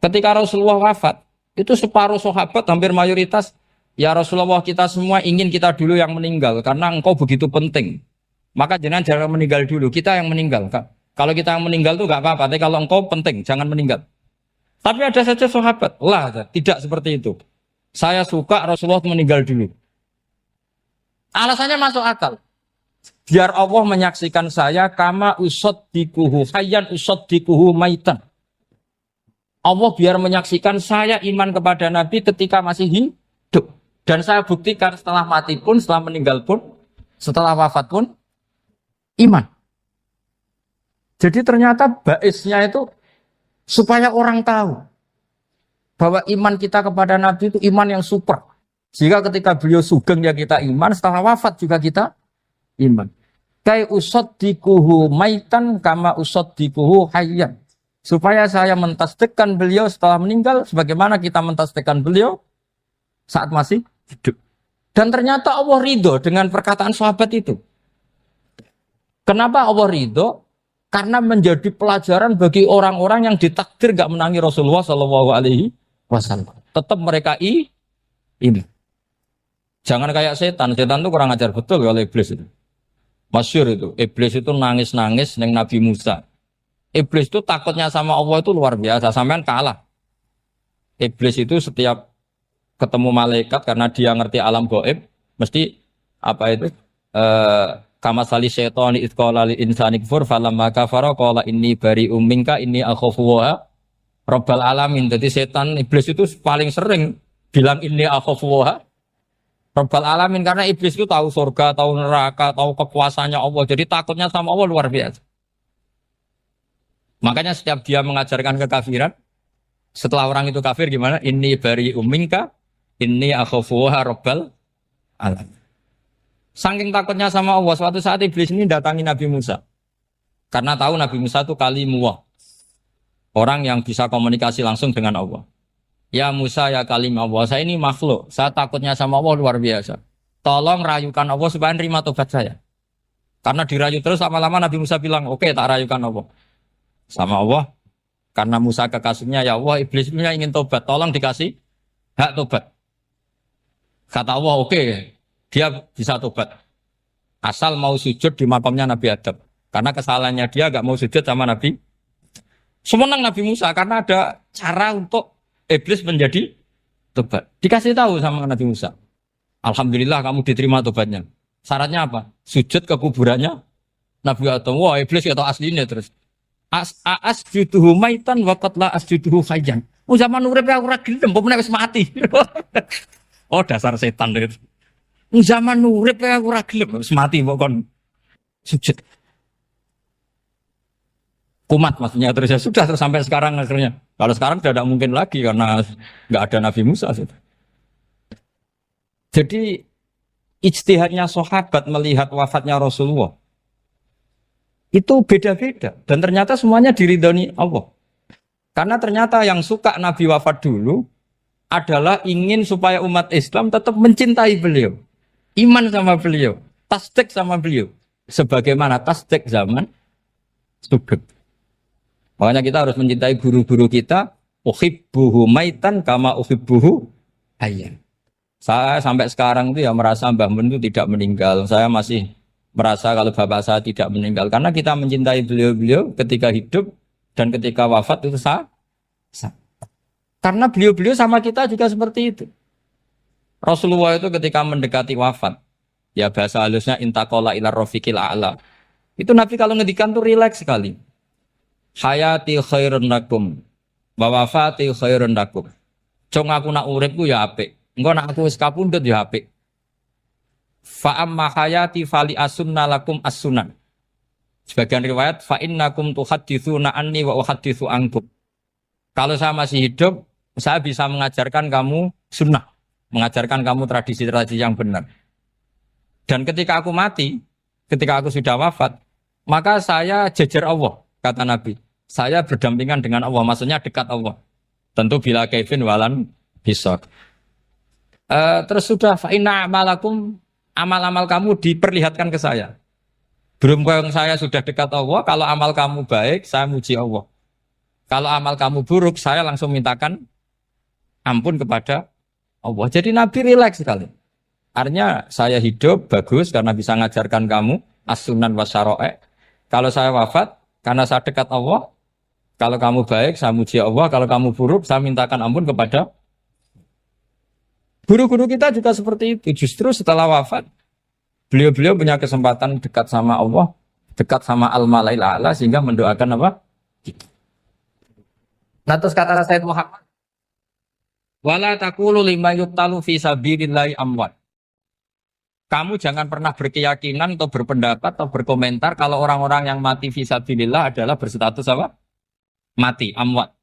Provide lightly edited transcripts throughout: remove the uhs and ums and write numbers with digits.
Ketika Rasulullah wafat, itu separuh sahabat hampir mayoritas, ya Rasulullah kita semua ingin kita dulu yang meninggal karena engkau begitu penting. Maka jangan meninggal dulu, kita yang meninggal. Kalau kita yang meninggal itu nggak apa-apa, tapi kalau engkau penting, jangan meninggal. Tapi ada saja sahabat, lah tidak seperti itu. Saya suka Rasulullah meninggal dulu. Alasannya masuk akal. Biar Allah menyaksikan saya kama usaddikuhu hayyan usaddikuhu maitan. Allah biar menyaksikan saya iman kepada Nabi ketika masih hidup. Dan saya buktikan setelah mati pun, setelah meninggal pun, setelah wafat pun, iman. Jadi ternyata baisnya itu supaya orang tahu bahwa iman kita kepada Nabi itu iman yang super. Jika ketika beliau sugeng ya kita iman, setelah wafat juga kita iman. Kai usaddikuhu maitan kama usaddikuhu hayyan. Supaya saya mentasdikkan beliau setelah meninggal sebagaimana kita mentasdikkan beliau saat masih hidup. Dan ternyata Allah ridho dengan perkataan sahabat itu. Kenapa Allah ridho? Karena menjadi pelajaran bagi orang-orang yang ditakdir gak menangi Rasulullah SAW. Tetap mereka ini. Jangan kayak setan. Setan itu kurang ajar betul kalau iblis itu. Masyhur itu. Iblis itu nangis-nangis dengan Nabi Musa. Iblis itu takutnya sama Allah itu luar biasa. Sampean kalah. Iblis itu setiap ketemu malaikat karena dia ngerti alam gaib, mesti apa itu? Kama sali syaitani idh qala lil insani kfur falamma kafara qala inni bari'um minka inni akhafu wa rabbal alamin. Jadi setan iblis itu paling sering bilang inni akhafu wa rabbal alamin karena iblis itu tahu surga, tahu neraka, tahu kekuasaannya Allah. Jadi takutnya sama Allah luar biasa. Makanya setiap dia mengajarkan kekafiran, setelah orang itu kafir gimana? Inni bari'um minka inni akhafu wa rabbal alamin. Saking takutnya sama Allah, suatu saat iblis ini datangi Nabi Musa. Karena tahu Nabi Musa itu kalimullah. Orang yang bisa komunikasi langsung dengan Allah. Ya Musa ya kalim Allah, saya ini makhluk. Saya takutnya sama Allah luar biasa. Tolong rayukan Allah supaya nerima tobat saya. Karena dirayu terus lama-lama Nabi Musa bilang, oke, tak rayukan Allah. Sama Allah. Karena Musa kekasihnya, ya Allah iblis punya ingin tobat. Tolong dikasih hak tobat. Kata Allah, oke. Dia bisa tobat. Asal mau sujud di makamnya Nabi Adam. Karena kesalahannya dia gak mau sujud sama Nabi. Semenang Nabi Musa karena ada cara untuk iblis menjadi tobat. Dikasih tahu sama Nabi Musa. Alhamdulillah kamu diterima tobatnya. Syaratnya apa? Sujud ke kuburannya Nabi Adam. Wah iblis gak tahu aslinya terus. Asjuduhu maitan waqatla asjuduhu hayyan. Oh zaman urip aku ora gelem, pomene wis mati. Oh dasar setan itu. Zaman urip aku ora gelem wis mati kok kon sujud. Kumat maksudnya terus ya sudah terus sampai sekarang akhirnya. Kalau sekarang sudah tidak mungkin lagi karena nggak ada Nabi Musa. Jadi ijtihadnya sahabat melihat wafatnya Rasulullah itu beda-beda dan ternyata semuanya diridhoni Allah. Karena ternyata yang suka Nabi wafat dulu adalah ingin supaya umat Islam tetap mencintai beliau. Iman sama beliau, tasdik sama beliau. Sebagaimana tasdik zaman sugeng. Makanya kita harus mencintai guru-guru kita. Uhibbuhu maitan kama uhibbuhu hayyan. Saya sampai sekarang itu ya merasa Mbah Mun itu tidak meninggal. Saya masih merasa kalau bapak saya tidak meninggal. Karena kita mencintai beliau-beliau ketika hidup dan ketika wafat itu sah. Karena beliau-beliau sama kita juga seperti itu. Rasulullah itu ketika mendekati wafat, ya bahasa halusnya intaqala ila rafiqil a'la. Itu Nabi kalau ngedikan tuh rileks sekali. Hayati khairun lakum wa wafati khairun lakum. Cong aku nak uripku ya apik. Engko nak aku wis kapundhut ya apik. Fa amma hayati fali asunna lakum as-sunan. Sebagian riwayat fa innakum tuhadditsuna anni wa uhadditsu ankum. Kalau saya masih hidup, saya bisa mengajarkan kamu sunnah, mengajarkan kamu tradisi-tradisi yang benar. Dan ketika aku mati, ketika aku sudah wafat, maka saya jejer Allah, kata Nabi. Saya berdampingan dengan Allah, maksudnya dekat Allah. Tentu bila kaifin walan bisok. Terus sudah fa'inna amalakum, amal-amal kamu diperlihatkan ke saya. Belum yang saya sudah dekat Allah, kalau amal kamu baik, saya muji Allah. Kalau amal kamu buruk, saya langsung mintakan ampun kepada Allah. Jadi Nabi rileks sekali. Artinya saya hidup bagus karena bisa ngajarkan kamu as-sunan wa syara'i'. Kalau saya wafat karena saya dekat Allah. Kalau kamu baik, saya muji Allah. Kalau kamu buruk, saya mintakan ampun kepada guru-guru kita juga seperti itu. Justru setelah wafat, beliau-beliau punya kesempatan dekat sama Allah, dekat sama Al-Mala'il A'la sehingga mendoakan apa? Nah terus kata Sayyid Muhammad, wala taqulu lima yuqtalu fi sabilillahi amwat. Kamu jangan pernah berkeyakinan atau berpendapat atau berkomentar kalau orang-orang yang mati fi sabilillah adalah berstatus apa? Mati, amwat.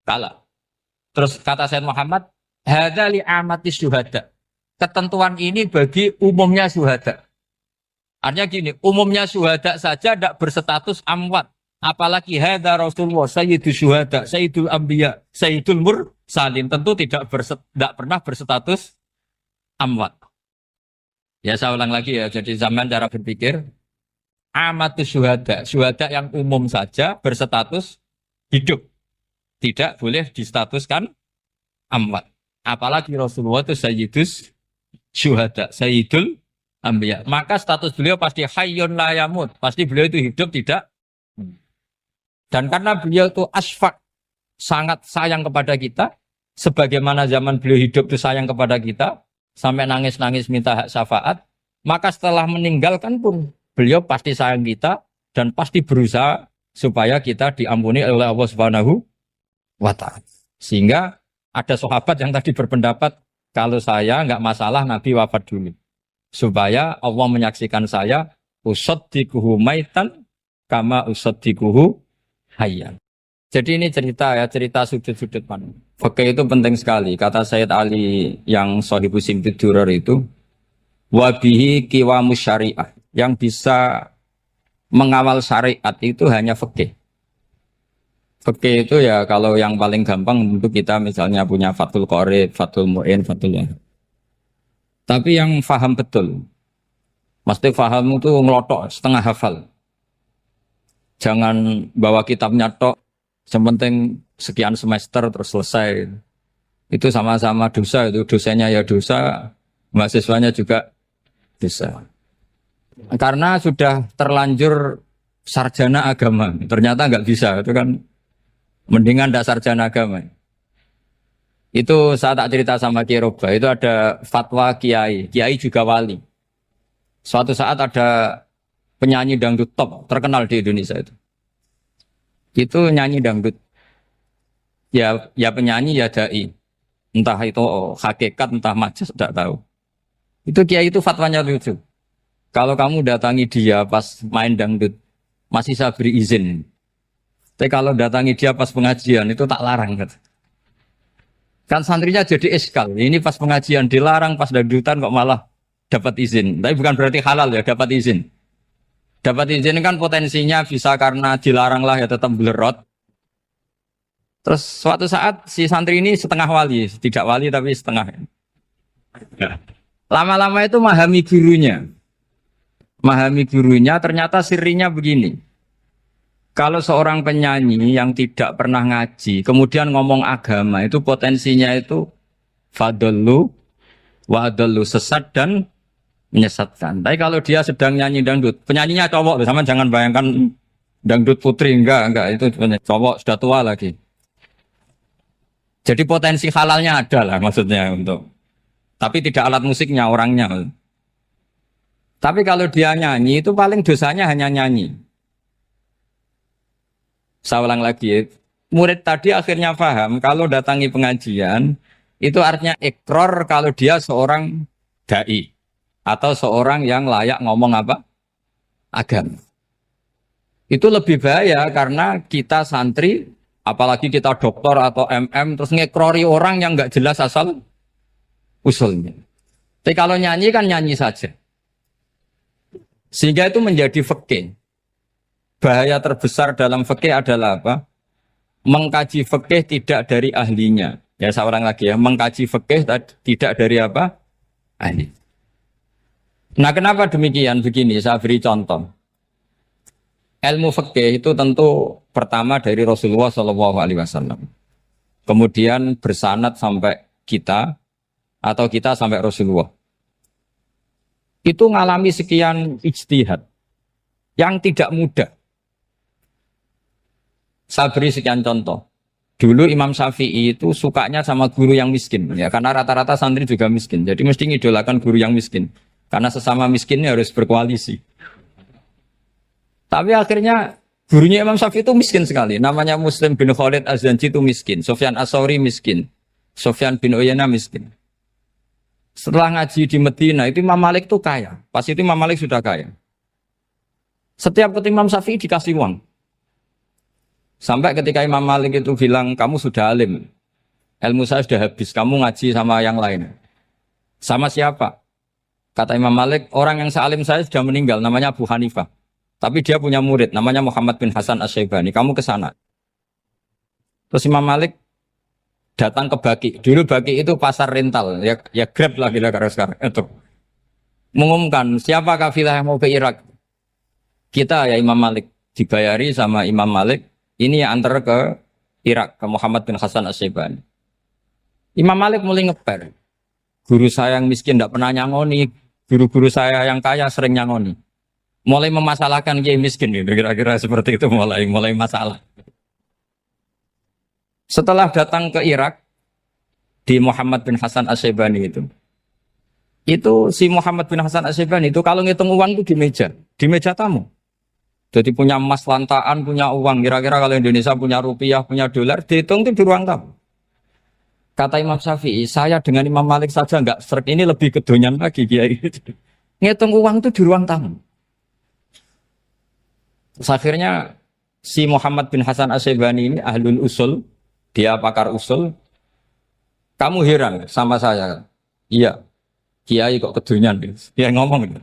Kalah. Terus kata Sayyid Muhammad, hadza li amati syuhada. Ketentuan ini bagi umumnya syuhada. Artinya gini, umumnya syuhada saja tidak berstatus amwat. Apalagi hadza Rasulullah, sayyidul syuhada, sayyidul anbiya, sayyidul mursalin. Tentu tidak pernah berstatus amwat. Ya saya ulang lagi ya, jadi zaman cara berpikir. Amatus syuhada, syuhada yang umum saja berstatus hidup. Tidak boleh distatuskan amwat. Apalagi Rasulullah itu sayyidus syuhada, sayyidul anbiya. Maka status beliau pasti hayyun la yamut. Pasti beliau itu hidup tidak. Dan karena beliau itu asfaq, sangat sayang kepada kita, sebagaimana zaman beliau hidup itu sayang kepada kita, sampai nangis-nangis minta hak syafaat, maka setelah meninggalkan pun beliau pasti sayang kita dan pasti berusaha supaya kita diampuni oleh Allah Subhanahu wa ta'ala. Sehingga ada sahabat yang tadi berpendapat kalau saya nggak masalah Nabi wafat dulu. Supaya Allah menyaksikan saya usaddiquhu maitan kama usaddiquhu hayyan. Jadi ini cerita ya, cerita sudut-sudut mana. Fikih itu penting sekali. Kata Sayyid Ali yang Shahibu Simtud Durar itu, wabihi qiwamus syariah. Yang bisa mengawal syariat itu hanya fikih. Fikih itu ya kalau yang paling gampang untuk kita misalnya punya Fathul Qorib, Fathul Mu'in, Fathul Wahab. Tapi yang faham betul, mesti faham itu ngelotok setengah hafal. Jangan bawa kitabnya tok, sementing sekian semester terus selesai. Itu sama-sama dosa, itu dosanya ya dosa, mahasiswanya juga dosa. Karena sudah terlanjur sarjana agama, ternyata nggak bisa, itu kan mendingan ndak sarjana agama. Itu saya tak cerita sama Kiai Roba, itu ada fatwa Kiai juga wali. Suatu saat ada penyanyi dangdut top terkenal di Indonesia itu nyanyi dangdut, ya penyanyi ya dai, entah itu hakikat entah majas tidak tahu. Itu Kiai itu fatwanya lucu. Kalau kamu datangi dia pas main dangdut, masih saya beri izin. Tapi kalau datangi dia pas pengajian, itu tak larang. Kan santrinya jadi eskal. Ini pas pengajian dilarang, pas dangdutan kok malah dapat izin. Tapi bukan berarti halal ya, dapat izin. Dapat izin kan potensinya bisa karena dilarang lah ya tetap belerot. Terus suatu saat si santri ini setengah wali, tidak wali tapi setengah. Lama-lama itu memahami gurunya. Memahami gurunya, ternyata sirinya begini. Kalau seorang penyanyi yang tidak pernah ngaji, kemudian ngomong agama, itu potensinya itu fadallu wa adallu, sesat dan menyesatkan. Tapi kalau dia sedang nyanyi dangdut, penyanyinya cowok, sama jangan bayangkan dangdut putri, enggak, itu cowok sudah tua lagi. Jadi potensi halalnya ada lah maksudnya untuk, tapi tidak alat musiknya, orangnya. Tapi kalau dia nyanyi itu paling dosanya hanya nyanyi. Saya ulang lagi, murid tadi akhirnya paham kalau datangi pengajian itu artinya ikror kalau dia seorang dai atau seorang yang layak ngomong apa? Agama. Itu lebih bahaya karena kita santri, apalagi kita doktor atau MM terus ngekrori orang yang nggak jelas asal usulnya. Tapi kalau nyanyi kan nyanyi saja. Sehingga itu menjadi fikih. Bahaya terbesar dalam fikih adalah apa? Mengkaji fikih tidak dari ahlinya. Ya saya ulang lagi ya, mengkaji fikih tidak dari apa? Ahli. Nah kenapa demikian? Begini, saya beri contoh. Ilmu fikih itu tentu pertama dari Rasulullah Shallallahu Alaihi Wasallam. Kemudian bersanad sampai kita atau kita sampai Rasulullah. Itu ngalami sekian ijtihad yang tidak mudah. Saya beri sekian contoh. Dulu Imam Syafi'i itu sukanya sama guru yang miskin, ya karena rata-rata santri juga miskin. Jadi mesti ngidolakan guru yang miskin. Karena sesama miskinnya harus berkoalisi. Tapi akhirnya gurunya Imam Syafi'i itu miskin sekali. Namanya Muslim bin Khalid Az-Zanji itu miskin. Sufyan As-Tsauri miskin. Sufyan bin Uyainah miskin. Setelah ngaji di Medina itu Imam Malik itu kaya. Pas itu Imam Malik sudah kaya. Setiap ketemu Imam Syafi'i dikasih uang. Sampai ketika Imam Malik itu bilang, kamu sudah alim. Ilmu saya sudah habis, kamu ngaji sama yang lain. Sama siapa? Kata Imam Malik, orang yang sealim saya sudah meninggal, namanya Abu Hanifah. Tapi dia punya murid, namanya Muhammad bin Hasan Asy-Syaibani. Kamu ke sana. Terus Imam Malik datang ke Baki. Dulu Baki itu pasar rental. Ya Grab lah kira-kira sekarang. Itu. Mengumumkan, siapa kafilah yang mau ke Irak? Kita ya Imam Malik. Dibayari sama Imam Malik. Ini yang antar ke Irak, ke Muhammad bin Hasan Asy-Syaibani. Imam Malik mulai ngeper. Guru saya yang miskin tidak pernah nyangoni. Guru-guru saya yang kaya sering nyangoni. Mulai memasalahkan kiai miskin. Kira-kira seperti itu mulai masalah. Setelah datang ke Irak, di Muhammad bin Hasan Asy-Syaibani itu si Muhammad bin Hasan Asy-Syaibani itu kalau ngitung uang itu di meja tamu. Jadi punya emas lantaan, punya uang. Kira-kira kalau Indonesia punya rupiah, punya dolar, dihitung itu di ruang tamu. Kata Imam Syafi'i, saya dengan Imam Malik saja enggak serik, ini lebih kedonyan lagi kiai. Ngitung uang itu di ruang tamu. Terus akhirnya si Muhammad bin Hasan Asy-Syaibani ini ahlul usul, dia pakar usul. Kamu heran sama saya? Iya, kiai kok kedonyan. Dia ngomong gitu.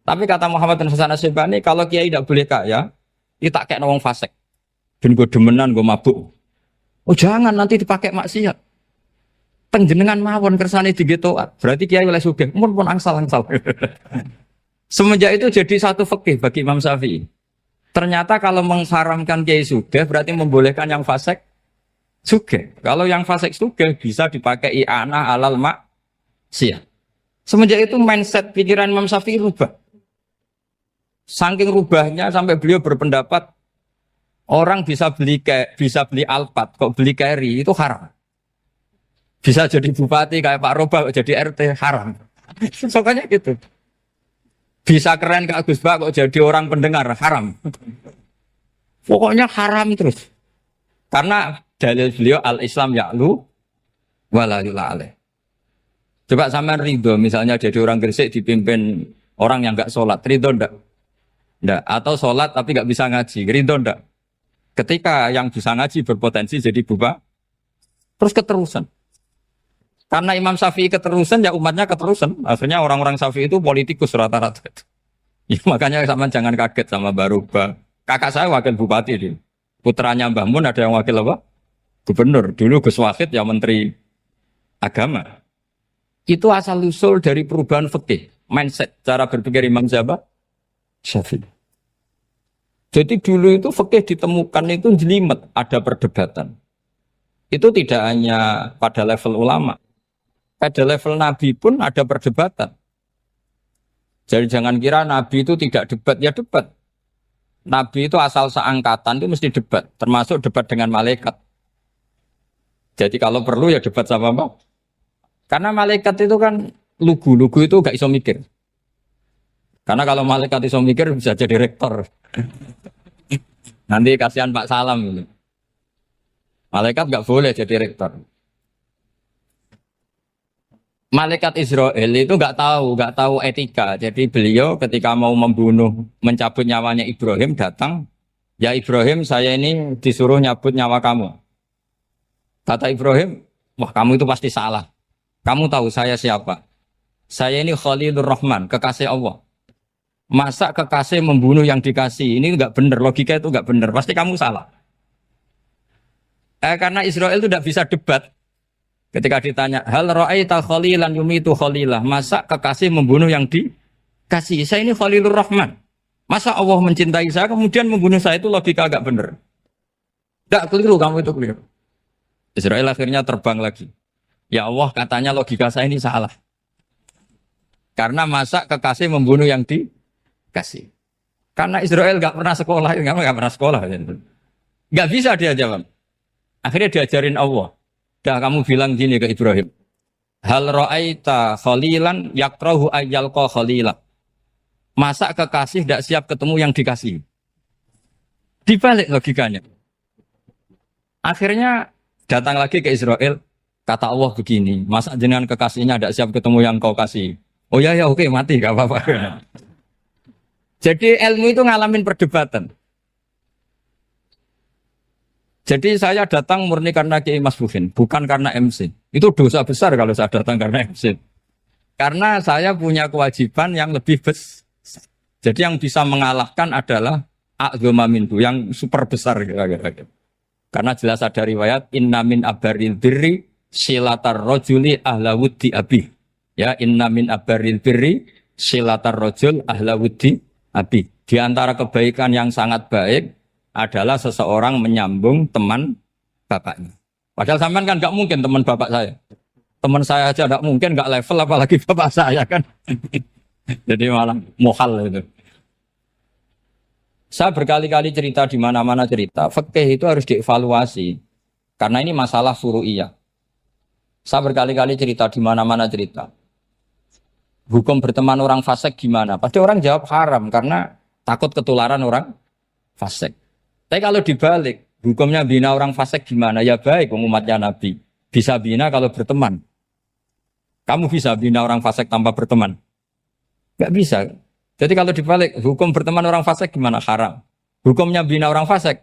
Tapi kata Muhammad bin Hasan Asy-Syaibani, kalau kiai tidak boleh kaya, itu tak kayak wong fasik. Ben gue demenan, gue mabuk. Oh jangan, nanti dipakai maksiat. Tengjenengan mawon kersane digetoat. Berarti kiai oleh sugih, pun angsal-angsal. Semenjak itu jadi satu fikih bagi Imam Syafi'i. Ternyata kalau mengharamkan kiai sugih, berarti membolehkan yang fasik sugih. Kalau yang fasik sugih bisa dipakai i'anah alal maksiat. Semenjak itu mindset pikiran Imam Syafi'i rubah. Saking rubahnya sampai beliau berpendapat orang bisa beli Alphard, kok beli carry itu haram. Bisa jadi bupati kayak Pak Roba, jadi RT haram. Pokoknya gitu. Bisa keren kayak Gus Bak, kok jadi orang pendengar haram. Pokoknya haram terus. Karena dalil beliau al-Islam ya'lu wala yula alaih. Coba sampean ridho misalnya jadi orang Gresik dipimpin orang yang enggak sholat, ridho ndak? Ndak. Atau sholat tapi enggak bisa ngaji, ridho ndak? Ketika yang bisa ngaji berpotensi jadi buba, terus keterusan. Karena Imam Syafi'i keterusan, ya umatnya keterusan. Akhirnya orang-orang Syafi'i itu politikus rata-rata. Ya, makanya sama jangan kaget sama Baruba. Kakak saya wakil bupati ini. Putranya Mbah Mun ada yang wakil apa? Gubernur. Dulu Gus Wahid yang menteri agama. Itu asal usul dari perubahan fikih, mindset, cara berpikir Imam Syafi'i. Jadi dulu itu fikih ditemukan itu jelimet, ada perdebatan. Itu tidak hanya pada level ulama. Pada level Nabi pun ada perdebatan. Jadi jangan kira Nabi itu tidak debat, ya debat. Nabi itu asal seangkatan itu mesti debat, termasuk debat dengan malaikat. Jadi kalau perlu ya debat sama apa? Karena malaikat itu kan lugu itu gak iso mikir. Karena kalau malaikat iso mikir bisa jadi rektor. Nanti kasihan Pak Salam gitu. Malaikat gak boleh jadi rektor. Malaikat Israel itu nggak tahu etika. Jadi beliau ketika mau mencabut nyawanya Ibrahim datang, ya Ibrahim saya ini disuruh nyabut nyawa kamu. Kata Ibrahim, wah kamu itu pasti salah. Kamu tahu saya siapa? Saya ini Khalilur Rahman, kekasih Allah. Masa kekasih membunuh yang dikasih? Ini nggak benar, logika itu nggak benar. Pasti kamu salah. Karena Israel itu tidak bisa debat. Ketika ditanya, hal ra'aita khalilan yumitu khalilah, masa kekasih membunuh yang dikasih? Saya ini Khalilur Rahman. Masa Allah mencintai saya kemudian membunuh saya, itu logika agak benar. Tidak keliru, kamu itu keliru. Israel akhirnya terbang lagi. Ya Allah, katanya logika saya ini salah. Karena masa kekasih membunuh yang dikasih. Karena Israel nggak pernah sekolah, nggak pernah sekolah. Nggak bisa dia jawab. Akhirnya diajarin Allah. Dah kamu bilang gini ke Ibrahim. Hal ra'aita khalilan yakrahu ayyalqa khalila. Masa kekasih tidak siap ketemu yang dikasih. Dibalik logikanya. Akhirnya datang lagi ke Israel. Kata Allah begini. Masa jenengan kekasihnya tidak siap ketemu yang kau kasih. Oh ya oke mati gak apa-apa. Jadi ilmu itu ngalamin perdebatan. Jadi saya datang murni karena Kiai Mas Bukin, bukan karena MC. Itu dosa besar kalau saya datang karena MC. Karena saya punya kewajiban yang lebih besar. Jadi yang bisa mengalahkan adalah a'dzama minhu, yang super besar kira-kira. Karena jelas ada riwayat inna min abaril birri silatar rajuli ahla wuddi abi. Ya, inna min abaril birri silatar rajul ahla wuddi abi. Di antara kebaikan yang sangat baik adalah seseorang menyambung teman bapaknya. Padahal sampean kan nggak mungkin teman bapak saya. Teman saya aja nggak mungkin, nggak level apalagi bapak saya kan. Jadi malah mohal itu. Saya berkali-kali cerita di mana-mana cerita, fikih itu harus dievaluasi. Karena ini masalah furu'iyah. Saya berkali-kali cerita di mana-mana cerita. Hukum berteman orang fasik gimana? Pasti orang jawab haram karena takut ketularan orang fasik. Tapi kalau dibalik, hukumnya bina orang fasik gimana? Ya baik, umatnya Nabi. Bisa bina kalau berteman. Kamu bisa bina orang fasik tanpa berteman? Gak bisa. Jadi kalau dibalik, hukum berteman orang fasik gimana? Haram. Hukumnya bina orang fasik?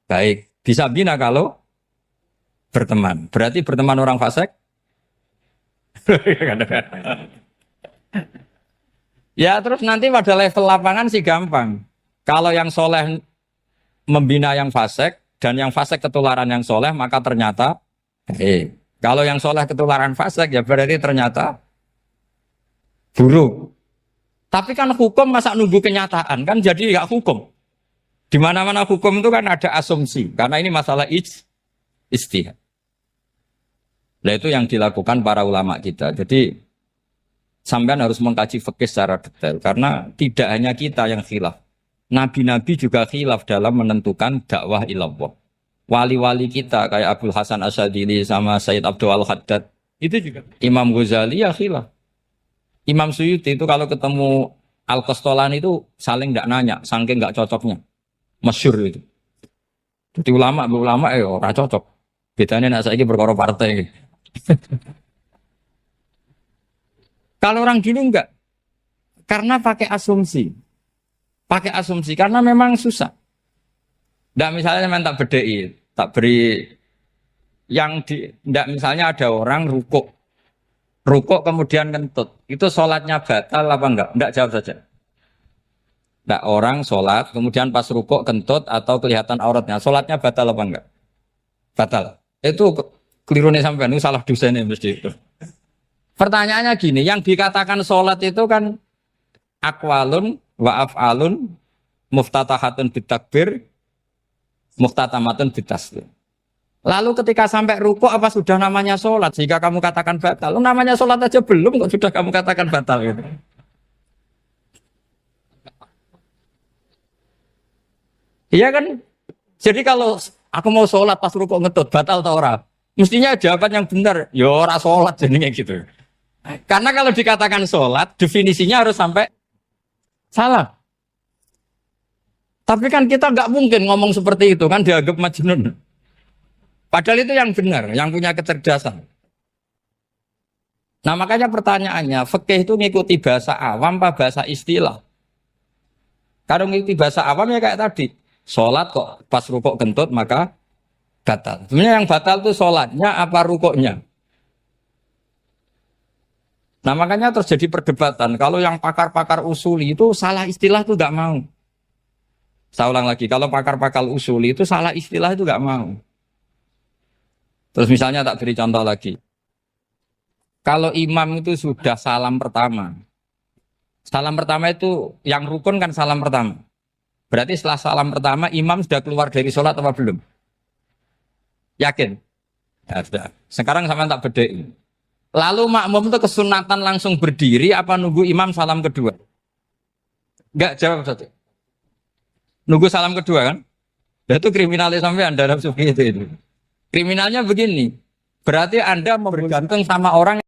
Baik. Bisa bina kalau berteman. Berarti berteman orang fasik? Ya terus nanti pada level lapangan sih gampang. Kalau yang soleh membina yang fasik dan yang fasik ketularan yang soleh, maka ternyata kalau yang soleh ketularan fasik ya berarti ternyata buruk. Tapi kan hukum masa nunggu kenyataan kan jadi nggak hukum. Di mana-mana hukum itu kan ada asumsi karena ini masalah ijtihad. Nah itu yang dilakukan para ulama kita. Jadi sampean harus mengkaji fikih secara detail karena tidak hanya kita yang khilaf. Nabi-nabi juga khilaf dalam menentukan dakwah ilallah. Wali-wali kita kayak Abdul Hasan Asyadili sama Sayyid Abdul Al-Haddad itu juga. Imam Ghazali ya khilaf. Imam Suyuti itu kalau ketemu Al-Qastolani itu saling tidak nanya, saking nggak cocoknya. Masyhur itu. Jadi ulama ora cocok. Bedanya nak saiki perkara partai. Kalau orang gini enggak. Karena pakai asumsi. Pakai asumsi karena memang susah. Nggak misalnya memang tak bedai, tak beri yang nggak misalnya ada orang rukuk kemudian kentut, itu sholatnya batal apa enggak? Enggak, jawab saja. Enggak, orang sholat kemudian pas rukuk kentut atau kelihatan auratnya, sholatnya batal apa enggak? Batal. Itu keliru nih sampean, itu salah dosennya mesti itu. Pertanyaannya gini, yang dikatakan sholat itu kan aqwalun wa af'alun muftatahatun bitakbir muftatamatun bitaslim. Lalu ketika sampai rukuk apa sudah namanya sholat sehingga kamu katakan batal? Namanya sholat aja belum kok sudah kamu katakan batal gitu. Iya kan? Jadi kalau aku mau sholat pas rukuk ngetut batal atau ora? Mestinya jawaban yang benar, ya ora sholat jadinya gitu. Karena kalau dikatakan sholat definisinya harus sampai salah. Tapi kan kita nggak mungkin ngomong seperti itu kan dianggap majnun. Padahal itu yang benar, yang punya kecerdasan. Nah makanya pertanyaannya, fikih itu ngikuti bahasa awam apa bahasa istilah? Kalau ngikuti bahasa awam ya kayak tadi, sholat kok pas rukuk kentut maka batal. Sebenarnya yang batal itu sholatnya apa rukuknya? Nah makanya terjadi perdebatan. Kalau yang pakar-pakar usuli itu salah istilah itu nggak mau. Saya ulang lagi, kalau pakar-pakar usuli itu salah istilah itu nggak mau. Terus misalnya tak beri contoh lagi. Kalau imam itu sudah salam pertama. Salam pertama itu yang rukun kan salam pertama. Berarti setelah salam pertama imam sudah keluar dari sholat apa belum? Yakin? Ya, sudah. Sekarang sama tak bedai. Lalu makmum itu kesunatan langsung berdiri apa nunggu imam salam kedua? Enggak, jawab satu. Nunggu salam kedua kan? Ya, itu kriminalnya sampai Anda sufi itu. Kriminalnya begini. Berarti Anda bergantung sama orang